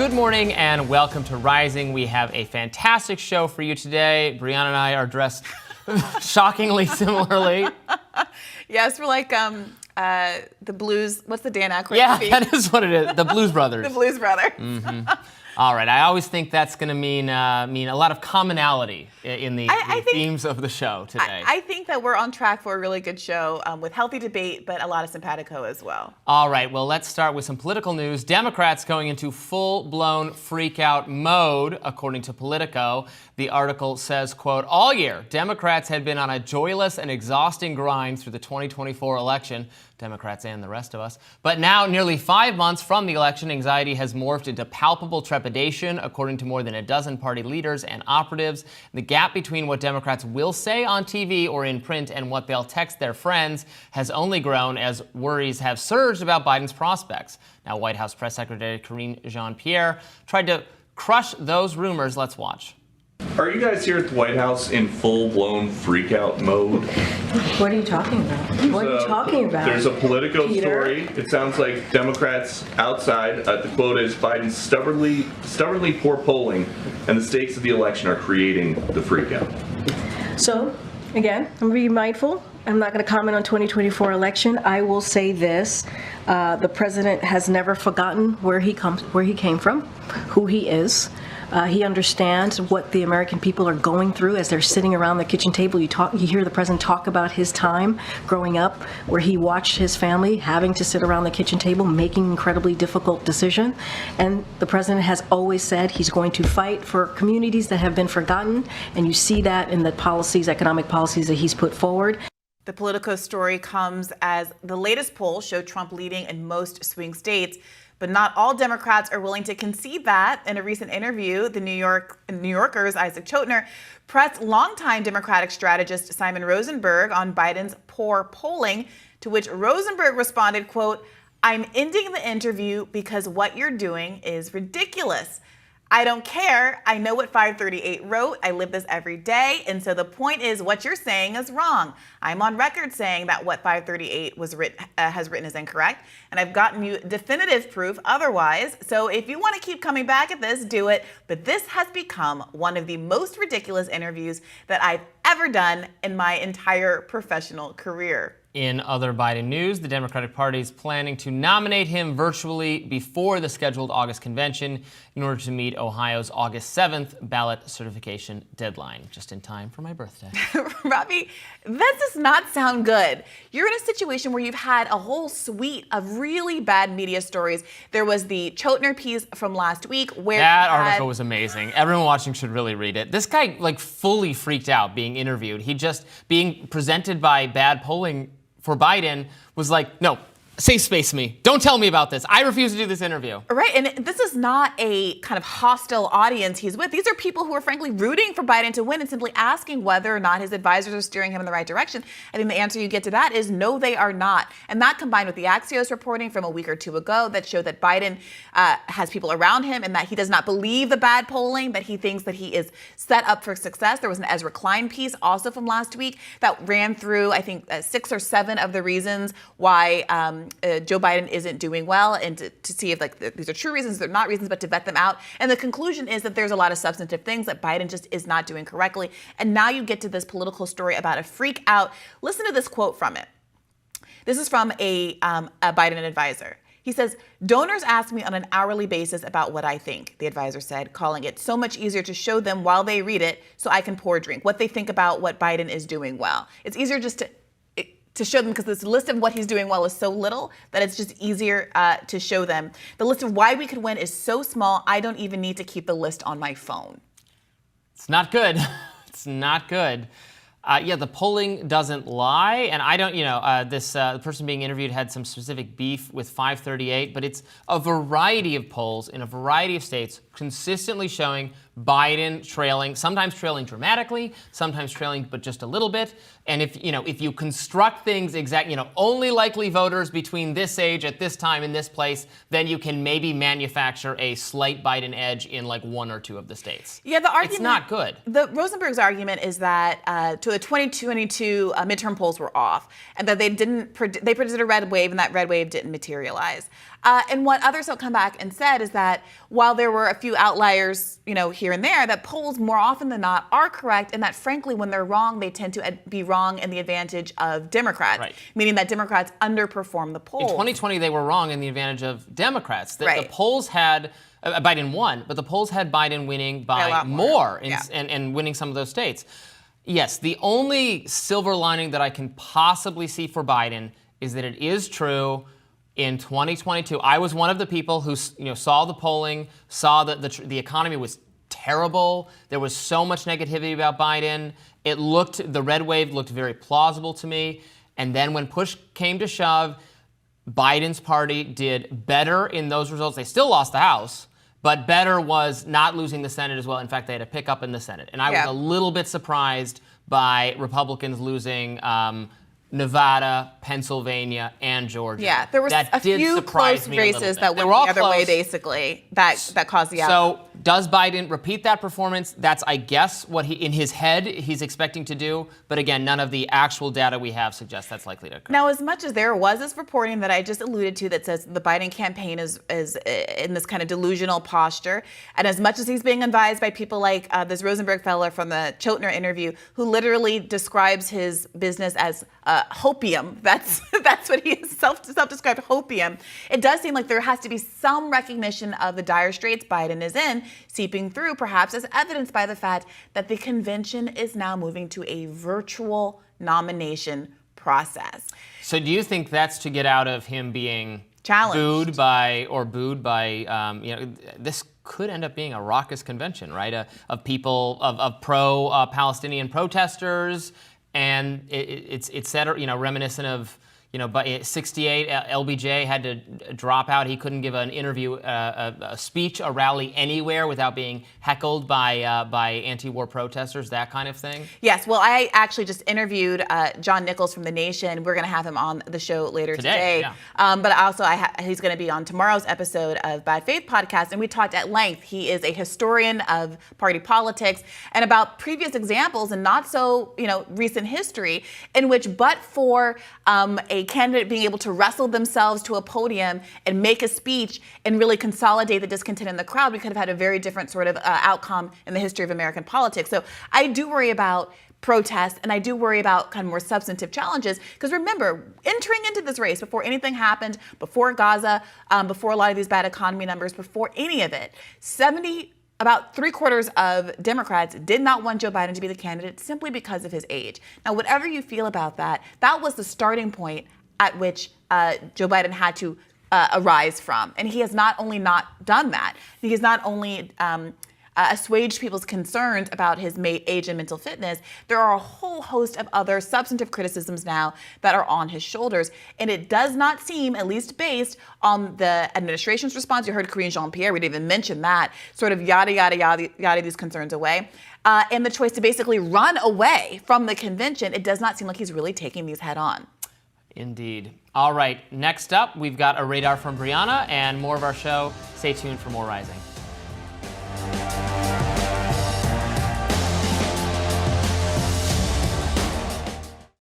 Good morning and welcome to Rising. We have a fantastic show for you today. Briahna and I are dressed shockingly similarly. Yes, we're like the Blues. What's the Dan Aykroyd? Yeah, speak? that is what it is. The Blues Brothers. The Blues Brothers. Mm-hmm. All right. I always think that's going to mean a lot of commonality in the themes of the show today. I think that we're on track for a really good show with healthy debate, but a lot of simpatico as well. All right. Well, let's start with some political news. Democrats going into full-blown freakout mode, according to Politico. The article says, quote, all year, Democrats had been on a joyless and exhausting grind through the 2024 election. Democrats and the rest of us. But now, nearly 5 months from the election, anxiety has morphed into palpable trepidation, according to more than a dozen party leaders and operatives. The gap between what Democrats will say on TV or in print and what they'll text their friends has only grown as worries have surged about Biden's prospects. Now, White House Press Secretary Karine Jean-Pierre tried to crush those rumors. Let's watch. Are you guys here at the White House in full-blown freak-out mode? What are you talking about? What are you talking about? There's a Politico Peter? story. It sounds like Democrats outside, the quote is, Biden's stubbornly poor polling and the stakes of the election are creating the freak-out. So, again, I'm going to be mindful. I'm not going to comment on 2024 election. I will say this. The president has never forgotten where he came from, who he is. He understands what the American people are going through as they're sitting around the kitchen table. You hear the president talk about his time growing up, where he watched his family having to sit around the kitchen table, making incredibly difficult decisions. And the president has always said he's going to fight for communities that have been forgotten. And you see that in the policies, economic policies that he's put forward. The Politico story comes as the latest polls show Trump leading in most swing states. But not all Democrats are willing to concede that. In a recent interview, the New Yorker's Isaac Chotiner pressed longtime Democratic strategist Simon Rosenberg on Biden's poor polling, to which Rosenberg responded, quote, I'm ending the interview because what you're doing is ridiculous. I don't care. I know what 538 wrote. I live this every day. And so the point is what you're saying is wrong. I'm on record saying that what 538 has written is incorrect. And I've gotten you definitive proof otherwise. So if you want to keep coming back at this, do it. But this has become one of the most ridiculous interviews that I've ever done in my entire professional career. In other Biden news, the Democratic Party is planning to nominate him virtually before the scheduled August convention in order to meet Ohio's August 7th ballot certification deadline, just in time for my birthday. Robby, that does not sound good. You're in a situation where you've had a whole suite of really bad media stories. There was the Chotiner piece from last week where that article was amazing. Everyone watching should really read it. This guy fully freaked out being interviewed. He just being presented by bad polling for Biden was like, no, safe space me. Don't tell me about this. I refuse to do this interview. Right, and this is not a kind of hostile audience he's with. These are people who are frankly rooting for Biden to win and simply asking whether or not his advisors are steering him in the right direction. I think the answer you get to that is no, they are not. And that combined with the Axios reporting from a week or two ago that showed that Biden has people around him and that he does not believe the bad polling, that he thinks that he is set up for success. There was an Ezra Klein piece also from last week that ran through, I think, 6 or 7 of the reasons why Joe Biden isn't doing well, and to see if these are true reasons, they're not reasons, but to vet them out. And the conclusion is that there's a lot of substantive things that Biden just is not doing correctly. And now you get to this political story about a freak out. Listen to this quote from it. This is from a Biden advisor. He says, donors ask me on an hourly basis about what I think, the advisor said, calling it so much easier to show them while they read it so I can pour a drink, what they think about what Biden is doing well. It's easier just to show them because this list of what he's doing well is so little that it's just easier to show them. The list of why we could win is so small, I don't even need to keep the list on my phone. It's not good. It's not good. Yeah, the polling doesn't lie, and I don't, the person being interviewed had some specific beef with 538, but it's a variety of polls in a variety of states consistently showing Biden trailing, sometimes trailing dramatically, sometimes trailing but just a little bit. And if you construct things only likely voters between this age at this time in this place, then you can maybe manufacture a slight Biden edge in 1 or 2 of the states. Yeah, the argument, it's not good. Rosenberg's argument is that the 2022 midterm polls were off, and that they predicted a red wave, and that red wave didn't materialize. And what others have come back and said is that while there were a few outliers, here and there, that polls more often than not are correct, and that frankly, when they're wrong, they tend to be wrong in the advantage of Democrats, right. Meaning that Democrats underperform the polls. In 2020, they were wrong in the advantage of Democrats. The Right. polls had Biden won, but the polls had Biden winning by a lot more Yeah. and winning some of those states. Yes, the only silver lining that I can possibly see for Biden is that it is true. In 2022, I was one of the people who saw the polling, saw that the economy was terrible. There was so much negativity about Biden. The red wave looked very plausible to me. And then when push came to shove, Biden's party did better in those results. They still lost the House, but better was not losing the Senate as well. In fact, they had a pickup in the Senate. And I was a little bit surprised by Republicans losing Nevada, Pennsylvania, and Georgia. Yeah, there were a few close races that went the other way, basically, that caused the outcome. So does Biden repeat that performance? That's, I guess, what in his head he's expecting to do. But again, none of the actual data we have suggests that's likely to occur. Now, as much as there was this reporting that I just alluded to that says the Biden campaign is in this kind of delusional posture, and as much as he's being advised by people like this Rosenberg fellow from the Chotiner interview, who literally describes his business as hopium. That's what he is, self-described hopium. It does seem like there has to be some recognition of the dire straits Biden is in, seeping through perhaps as evidenced by the fact that the convention is now moving to a virtual nomination process. So do you think that's to get out of him being challenged, booed by, this could end up being a raucous convention, right? Of people, of pro-Palestinian protesters. And it's said, reminiscent of, by 68, LBJ had to drop out. He couldn't give an interview, a speech, a rally anywhere without being heckled by anti-war protesters, that kind of thing. Yes. Well, I actually just interviewed John Nichols from The Nation. We're going to have him on the show later today. Yeah. But also, he's going to be on tomorrow's episode of Bad Faith Podcast, and we talked at length. He is a historian of party politics and about previous examples and not so recent history in which, but for a candidate being able to wrestle themselves to a podium and make a speech and really consolidate the discontent in the crowd, we could have had a very different sort of outcome in the history of American politics. So I do worry about protests, and I do worry about kind of more substantive challenges, because remember, entering into this race before anything happened, before Gaza, before a lot of these bad economy numbers, before any of it, about 3/4 of Democrats did not want Joe Biden to be the candidate simply because of his age. Now, whatever you feel about that, that was the starting point at which Joe Biden had to arise from. And he has not only not done that, he has not only assuaged people's concerns about his age and mental fitness, there are a whole host of other substantive criticisms now that are on his shoulders. And it does not seem, at least based on the administration's response, you heard Karine Jean-Pierre, we didn't even mention that, sort of yada these concerns away. And the choice to basically run away from the convention, it does not seem like he's really taking these head on. Indeed. All right, next up, we've got a radar from Briahna and more of our show. Stay tuned for more Rising.